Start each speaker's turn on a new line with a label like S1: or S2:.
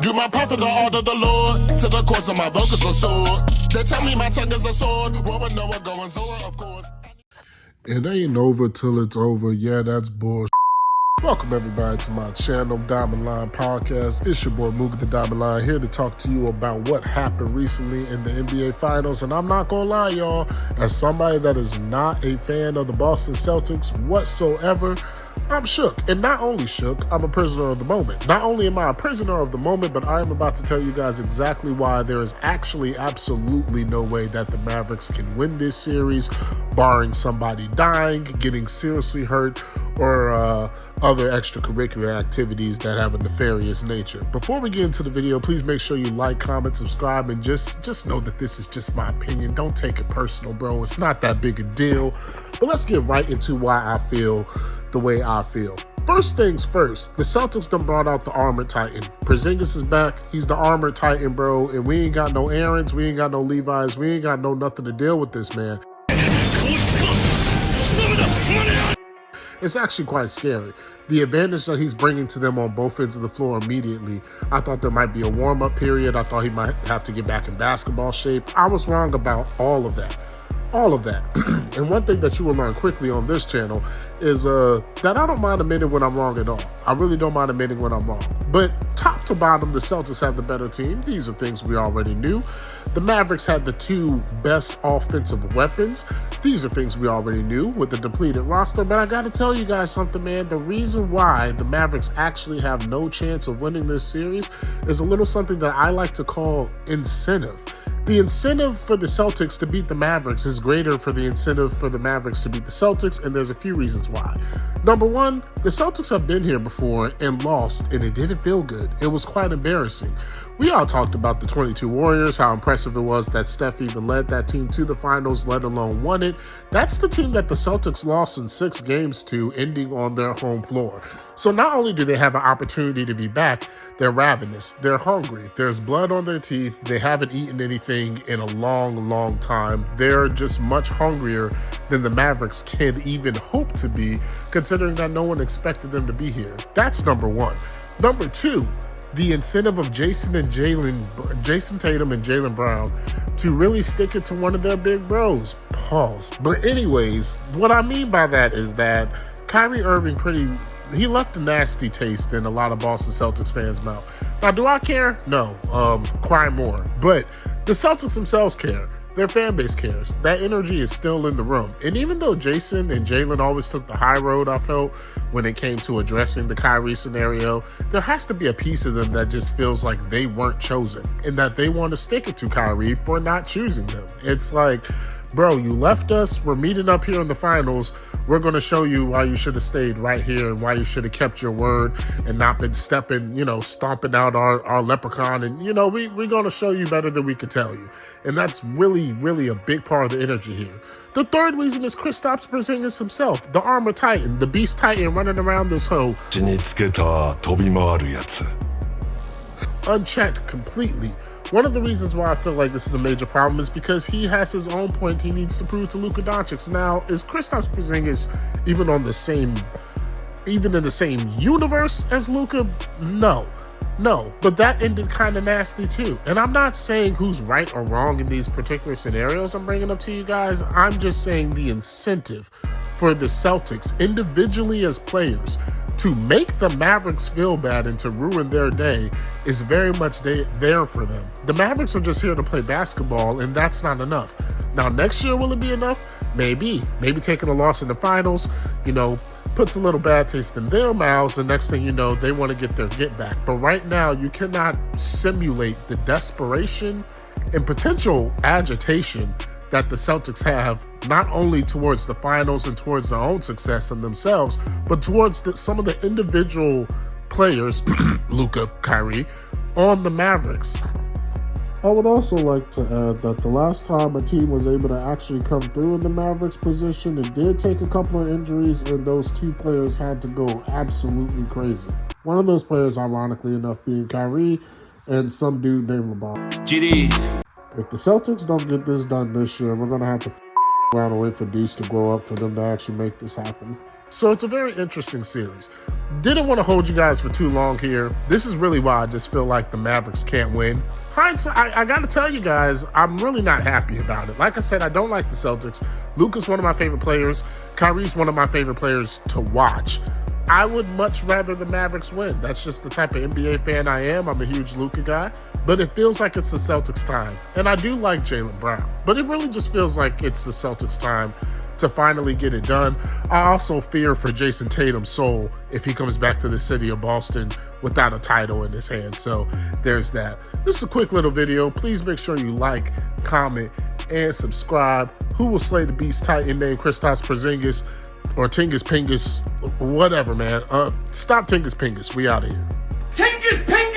S1: Do my prophet the order of the Lord. To the courts of my vocals are sword. They tell me my tongue is a sword. Rowan Noah going Zora, of course.
S2: It ain't over till it's over. Yeah, that's bullshit. Welcome everybody to my channel, Diamond Line Podcast. It's your boy Mooga the Diamond Line here to talk to you about what happened recently in the NBA Finals. And I'm not gonna lie, y'all, as somebody that is not a fan of the Boston Celtics whatsoever, I'm shook. And not only shook, I'm a prisoner of the moment. Not only am I a prisoner of the moment, but I am about to tell you guys exactly why there is actually absolutely no way that the Mavericks can win this series, barring somebody dying, getting seriously hurt, or other extracurricular activities that have a nefarious nature. Before we get into the video, please make sure you like, comment, subscribe, and just know that this is just my opinion. Don't take it personal, bro. It's not that big a deal. But let's get right into why I feel the way I feel. First things first, the Celtics done brought out the Armored Titan. Porzingis is back. He's the Armored Titan, bro. And we ain't got no Aarons. We ain't got no Levi's. We ain't got no nothing to deal with this, man. It's actually quite scary. The advantage that he's bringing to them on both ends of the floor immediately. I thought there might be a warm-up period. I thought he might have to get back in basketball shape. I was wrong about all of that. All of that. And one thing that you will learn quickly on this channel is that I don't mind admitting when I'm wrong at all. I really don't mind admitting when I'm wrong. But top to bottom, the Celtics have the better team. These are things we already knew. The Mavericks had the two best offensive weapons. These are things we already knew with the depleted roster. But I got to tell you guys something, man. The reason why the Mavericks actually have no chance of winning this series is a little something that I like to call incentive. The incentive for the Celtics to beat the Mavericks is greater for the incentive for the Mavericks to beat the Celtics, and there's a few reasons why. Number one, the Celtics have been here before and lost, and it didn't feel good. It was quite embarrassing. We all talked about the 22 Warriors, how impressive it was that Steph even led that team to the finals, let alone won it. That's the team that the Celtics lost in 6 games to, ending on their home floor. So not only do they have an opportunity to be back, they're ravenous, they're hungry, there's blood on their teeth, they haven't eaten anything in a long, long time. They're just much hungrier than the Mavericks can even hope to be, considering that no one expected them to be here. That's number one. Number two, the incentive of Jason Tatum and Jaylen Brown to really stick it to one of their big bros. Pause. But anyways, what I mean by that is that Kyrie Irving he left a nasty taste in a lot of Boston Celtics fans' mouth. Now, do I care? No. Cry more. But the Celtics themselves care. Their fan base cares. That energy is still in the room. And even though Jason and Jaylen always took the high road, I felt, when it came to addressing the Kyrie scenario, there has to be a piece of them that just feels like they weren't chosen and that they want to stick it to Kyrie for not choosing them. It's like, bro, you left us. We're meeting up here in the finals. We're going to show you why you should have stayed right here and why you should have kept your word and not been stomping out our leprechaun. And, we're going to show you better than we could tell you. And that's really, really a big part of the energy here. The third reason is Kristaps Porzingis himself, the Armor Titan, the Beast Titan running around this hole. Unchecked completely. One of the reasons why I feel like this is a major problem is because he has his own point he needs to prove to Luka Doncic. Now, is Kristaps Porzingis even in the same universe as Luka? No, but that ended kind of nasty too. And I'm not saying who's right or wrong in these particular scenarios I'm bringing up to you guys. I'm just saying the incentive for the Celtics individually as players to make the Mavericks feel bad and to ruin their day is very much there for them. The Mavericks are just here to play basketball, and that's not enough. Now, next year, will it be enough? Maybe. Maybe taking a loss in the finals, puts a little bad taste in their mouths, and next thing you know, they want to get their get back. But right now, you cannot simulate the desperation and potential agitation that the Celtics have, not only towards the finals and towards their own success and themselves, but towards some of the individual players, Luka, Kyrie, on the Mavericks. I would also like to add that the last time a team was able to actually come through in the Mavericks position, it did take a couple of injuries, and those two players had to go absolutely crazy. One of those players, ironically enough, being Kyrie and some dude named LeBron.
S3: GDs.
S2: If the Celtics don't get this done this year, we're going to have to around and wait for D's to grow up for them to actually make this happen. So it's a very interesting series. Didn't want to hold you guys for too long here. This is really why I just feel like the Mavericks can't win. Hindsight, I got to tell you guys, I'm really not happy about it. Like I said, I don't like the Celtics. Luka's one of my favorite players. Kyrie's one of my favorite players to watch. I would much rather the Mavericks win. That's just the type of NBA fan I am. I'm a huge Luka guy. But it feels like it's the Celtics' time. And I do like Jaylen Brown. But it really just feels like it's the Celtics' time to finally get it done. I also fear for Jason Tatum's soul if he comes back to the city of Boston without a title in his hand. So there's that. This is a quick little video. Please make sure you like, comment, and subscribe. Who will slay the Beast Titan named Kristaps Porzingis or Tingus Pingus? Whatever, man. Stop Tingus Pingus. We out of here.
S3: Tingus Pingus!